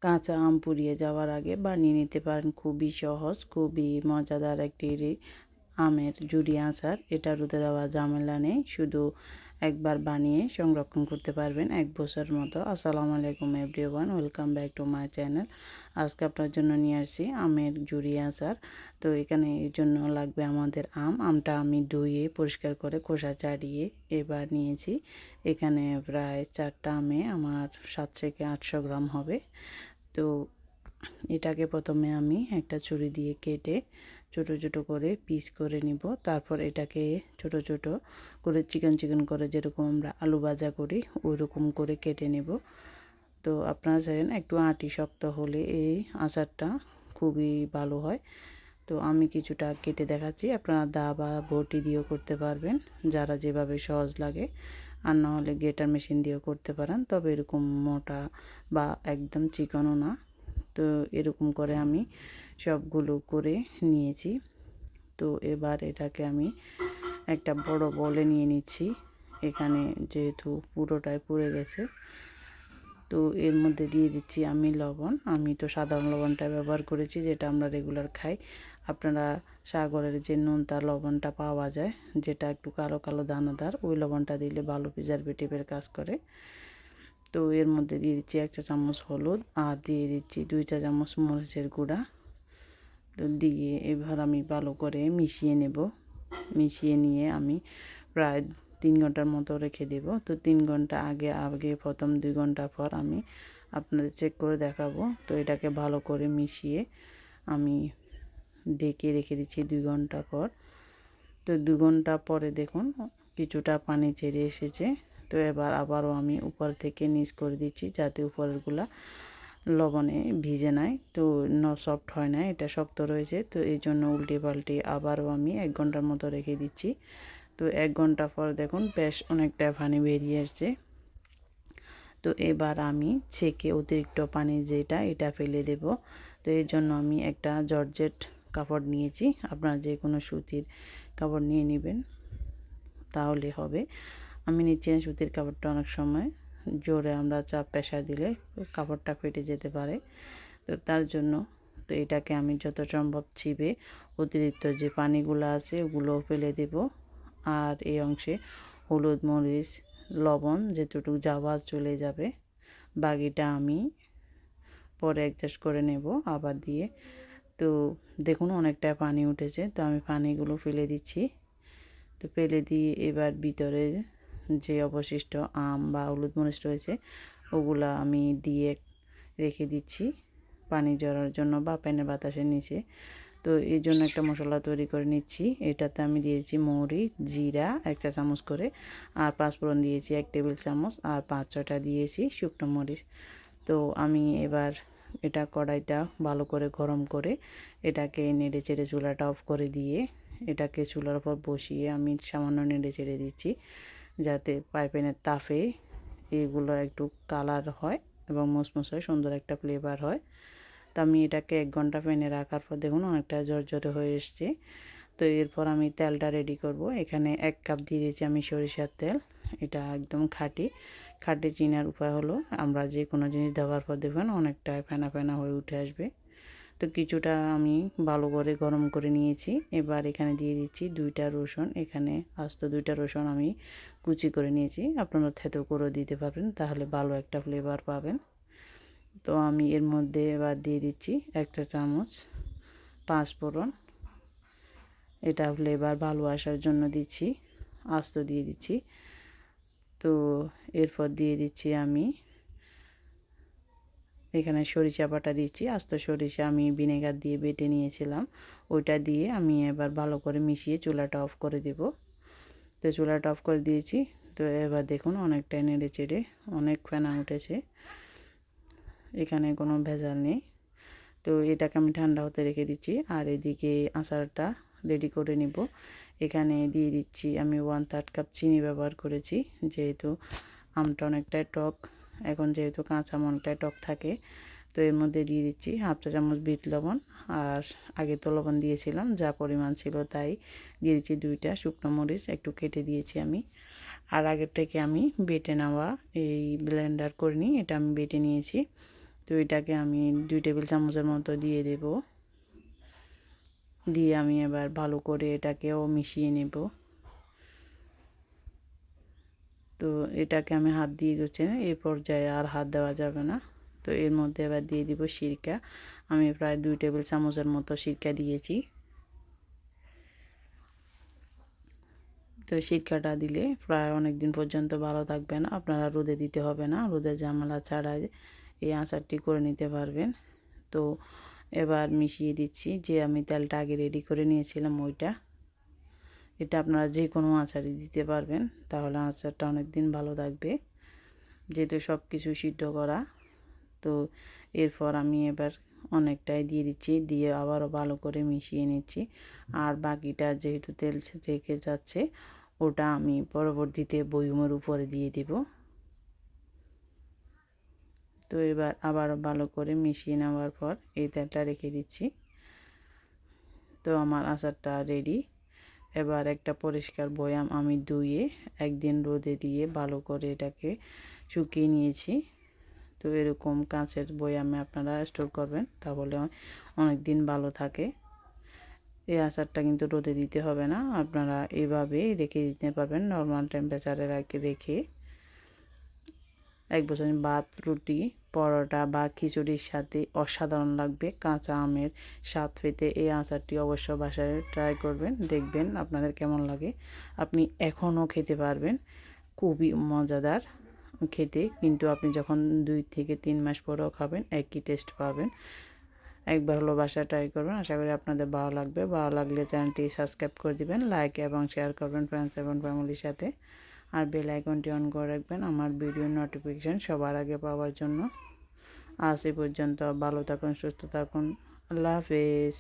কাঁচা আম পুড়িয়ে যাওয়ার আগে বানিয়ে নিতে পারেন। খুবই সহজ, খুবই মজাদার একটি আমের ঝুরি আচার। এটা রোদে দেওয়া ঝামেলা নেই, শুধু একবার বানিয়ে সংরক্ষণ করতে পারবেন 1 বছর মতো। আসসালামু আলাইকুম everyone, welcome back to my channel. আজকে আপনার জন্য নিয়ে আসছি আমের ঝুরি আচার। তো এখানে এর জন্য লাগবে আমাদের আমটা আমি ধুয়ে পরিষ্কার করে খোসা ছাড়িয়ে এবার নিয়েছি। এখানে প্রায় 4টা আমে আমার 700 থেকে 800 গ্রাম হবে। তো এটাকে প্রথমে আমি একটা ছুরি দিয়ে কেটে ছোট ছোট করে পিস করে নিব। তারপর এটাকে ছোট ছোট করে চিকন চিকন করে, যেরকম আমরা আলু ভাজা করি ওই রকম করে কেটে নেব। তো আপনারা চাইবেন একটু আঁটি শক্ত হলে এই আচারটা খুবই ভালো হয়। তো আমি কিছুটা কেটে দেখাচ্ছি, আপনারা দা বা বটি দিয়েও করতে পারবেন, যারা যেভাবে সহজ লাগে। আর না হলে গ্রেটার মেশিন দিয়েও করতে পারেন, তবে এরকম মোটা বা একদম চিকনও না। তো এরকম করে আমি সবগুলো করে নিয়েছি। তো এবার এটাকে আমি একটা বড় বলে নিয়ে নিচ্ছি। এখানে যেহেতু পুরোটাই পুড়ে গেছে, তো এর মধ্যে দিয়ে দিচ্ছি আমি লবণ। আমি তো সাধারণ লবণটা ব্যবহার করেছি, যেটা আমরা রেগুলার খাই। আপনারা সাগরের যে নোনতা লবণটা পাওয়া যায়, যেটা একটু কালো কালো দানাদার, ওই লবণটা দিলে ভালো প্রিজারভেটিভের কাজ করে। তো এর মধ্যে দিয়ে দিচ্ছি 1 চা চামচ হলুদ, আর দিয়ে দিচ্ছি 2 চা চামচ মরিচের গুঁড়া। তো দিয়ে এবার আমি ভালো করে মিশিয়ে নেব। মিশিয়ে নিয়ে আমি প্রায় 3 ঘন্টার মতো রেখে দেব। তো 3 ঘন্টা আগে আগে প্রথম 2 ঘন্টা পর আমি আপনাদের চেক করে দেখাবো। তো এটাকে ভালো করে মিশিয়ে আমি ঢেকে রেখে দিচ্ছি 2 ঘন্টা পর। তো 2 ঘন্টা পরে দেখুন কিছুটা পানি ছেড়ে এসেছে। তো এবার আবারও আমি উপর থেকে নিচ করে দিচ্ছি, যাতে উপরেরগুলা লবণে ভিজে নাই, তো সফট হয় না, এটা শক্ত রয়েছে। তো এই জন্য উল্টে পাল্টে আবারও আমি 1 ঘন্টার মতো রেখে দিচ্ছি। তো 1 ঘন্টা পর দেখুন বেশ অনেকটা পানি বেরিয়ে আসছে। তো এবার আমি ছেঁকে অতিরিক্ত পানি যেটা এটা ফেলে দেব। তো এর জন্য আমি একটা জর্জেট কাপড় নিয়েছি, আপনারা যে কোনো সুতির কাপড় নিয়ে নেবেন তাহলে হবে। আমি নিচ্ছি সুতির কাপড়টা, অনেক সময় জোরে আমরা চাপ প্রেসার দিলে কাপড়টা ফেটে যেতে পারে। তো তার জন্য তো এটাকে আমি যত সম্ভব চিপে অতিরিক্ত যে পানিগুলো আছে ওগুলো ফেলে দেব। আর এই অংশে হলুদ মরিচ লবণ যেটুকু যাওয়া চলে যাবে, বাকিটা আমি পরে অ্যাডজাস্ট করে নেব আবার দিয়ে। তো দেখুন অনেকটা পানি উঠেছে, তো আমি পানিগুলো ফেলে দিচ্ছি। তো ফেলে দিয়ে এবার ভিতরে যে অবশিষ্ট আম বা হলুদ মরিচ রয়েছে ওগুলা আমি দিয়ে রেখে দিচ্ছি পানি ঝরার জন্য বা প্যানের বাতাসের নিচে। তো এই জন্য একটা মশলা তৈরি করে নিচ্ছি। এটাতে আমি দিয়েছি মরিচ জিরা 1 চা চামচ করে, আর পাঁচফোড়ন দিয়েছি 1 টেবিল চামচ, আর 5-6টা দিয়েছি শুকনো মরিচ। তো আমি এবার এটা কড়াইটা ভালো করে গরম করে এটাকে নেড়ে চেড়ে চুলাটা অফ করে দিয়ে এটাকে চুলার উপর বসিয়ে আমি সামান্য নেড়ে চেড়ে দিচ্ছি, যাতে পাইপেনের তাপে এগুলো একটু কালার হয় এবং মুসমুস হয়, সুন্দর একটা ফ্লেভার হয়। তো আমি এটাকে 1 ঘন্টা ফ্যানে রাখার পর দেখুন অনেকটা ঝরঝরে হয়ে এসছে। তো এরপর আমি তেলটা রেডি করব। এখানে 1 কাপ দিয়ে দিয়েছি আমি সরিষার তেল। এটা একদম খাঁটি। খাঁটি চিনার উপায় হলো আমরা যে কোনো জিনিস দেওয়ার পর দেখবেন অনেকটা ফেনা ফেনা হয়ে উঠে আসবে। তো কিছুটা আমি ভালো করে গরম করে নিয়েছি। এবার এখানে দিয়ে দিচ্ছি 2টা রসুন। এখানে আস্ত 2টা রসুন আমি কুচি করে নিয়েছি, আপনারা থেতো করে দিতে পারবেন, তাহলে ভালো একটা ফ্লেভার পাবেন। তো আমি এর মধ্যে এবার দিয়ে দিচ্ছি 1 চা চামচ পাঁচফোড়ন। এটা ফ্লেভার ভালো আসার জন্য দিচ্ছি, আস্ত দিয়ে দিচ্ছি। তো এরপর দিয়ে দিচ্ছি আমি এখানে সরিষা বাটা দিচ্ছি। আস্ত সরিষা আমি ভিনেগার দিয়ে বেটে নিয়েছিলাম, ওইটা দিয়ে আমি এবার ভালো করে মিশিয়ে চুলাটা অফ করে দেব। তো চুলাটা অফ করে দিয়েছি। তো এবার দেখুন অনেকটা নেড়ে চেড়ে অনেক ফেনা উঠেছে, এখানে কোনো ভেজাল নেই। তো এটাকে আমি ঠান্ডা হতে রেখে দিচ্ছি, আর এদিকে আচারটা রেডি করে নিব। এখানে দিয়ে দিচ্ছি আমি 1/3 কাপ চিনি ব্যবহার করেছি, যেহেতু আমটা অনেকটাই টক, এখন যেহেতু কাঁচা আম অনেকটাই টক থাকে। তো এর মধ্যে দিয়ে দিচ্ছি 1/2 চা চামচ বিট লবণ, আর আগে তো লবণ দিয়েছিলাম, যা পরিমাণ ছিল তাই দিয়ে দিচ্ছি। 2টা শুকনো মরিচ একটু কেটে দিয়েছি আমি, আর আগের থেকে আমি বেটে নেওয়া এই ব্লেন্ডার করে নিই, এটা আমি বেটে নিয়েছি। তো তো এটাকে আমি 2 টেবিল চামচের মতো দিয়ে দেব। দিয়ে আমি এবার ভালো করে এটাকেও মিশিয়ে নেব। তো এটাকে আমি হাত দিয়ে দিচ্ছি না, এই পর্যায়ে আর হাত দেওয়া যাবে না। তো এর মধ্যে এবার দিয়ে দিব সিরকা। আমি প্রায় 2 টেবিল চামচের মতো সিরকা দিয়েছি। তো সিরকাটা দিলে প্রায় অনেক দিন পর্যন্ত ভালো থাকবে না, আপনারা রোদে দিতে হবে না, রোদের ঝামেলা ছাড়াই এই আচারটি করে নিতে পারবেন। তো এবার মিশিয়ে দিচ্ছি যে আমি তেলটা আগে রেডি করে নিয়েছিলাম ওইটা। এটা আপনারা যে কোনো আচারই দিতে পারবেন, তাহলে আচারটা অনেক দিন ভালো থাকবে, যেহেতু সব কিছু সিদ্ধ করা। তো এরপর আমি এবার অনেকটাই দিয়ে দিচ্ছি, দিয়ে আবারও ভালো করে মিশিয়ে নিচ্ছি। আর বাকিটা যেহেতু তেল রেখে যাচ্ছে, ওটা আমি পরবর্তীতে বয়মের উপরে দিয়ে দেব। তো এবার আবারও ভালো করে মিশিয়ে নেওয়ার পর এই তেলটা রেখে দিচ্ছি। তো আমার আচারটা রেডি। এবার একটা পরিষ্কার বয়াম আমি ধুয়ে একদিন রোদে দিয়ে ভালো করে এটাকে শুকিয়ে নিয়েছি। তো এরকম কাঁচের বয়ামে আপনারা স্টোর করবেন, তাহলে অনেক দিন ভালো থাকে। এই আচারটা কিন্তু রোদে দিতে হবে না, আপনারা এভাবে রেখে দিতে পারবেন নর্মাল টেম্পারেচারে রেখে। এক বছর ভাত, রুটি, পরোটা বা খিচুড়ির সাথে অসাধারণ লাগবে। কাঁচা আমের স্বাদ পেতে এই আচারটি অবশ্য বাসায় ট্রাই করবেন, দেখবেন আপনাদের কেমন লাগে। আপনি এখনও খেতে পারবেন, খুবই মজাদার খেতে, কিন্তু আপনি যখন 2 থেকে 3 মাস পরেও খাবেন একই টেস্ট পাবেন। একবার হলো বাসায় ট্রাই করবেন, আশা করি আপনাদের ভালো লাগবে। ভালো লাগলে চ্যানেলটি সাবস্ক্রাইব করে দিবেন, লাইক এবং শেয়ার করবেন ফ্রেন্ডস এবং ফ্যামিলির সাথে। আর বেল আইকনটি অন করে রাখবেন আমার ভিডিওর নোটিফিকেশান সবার আগে পাওয়ার জন্য। আজ এই পর্যন্ত, ভালো থাকুন, সুস্থ থাকুন, আল্লাহ হাফেজ।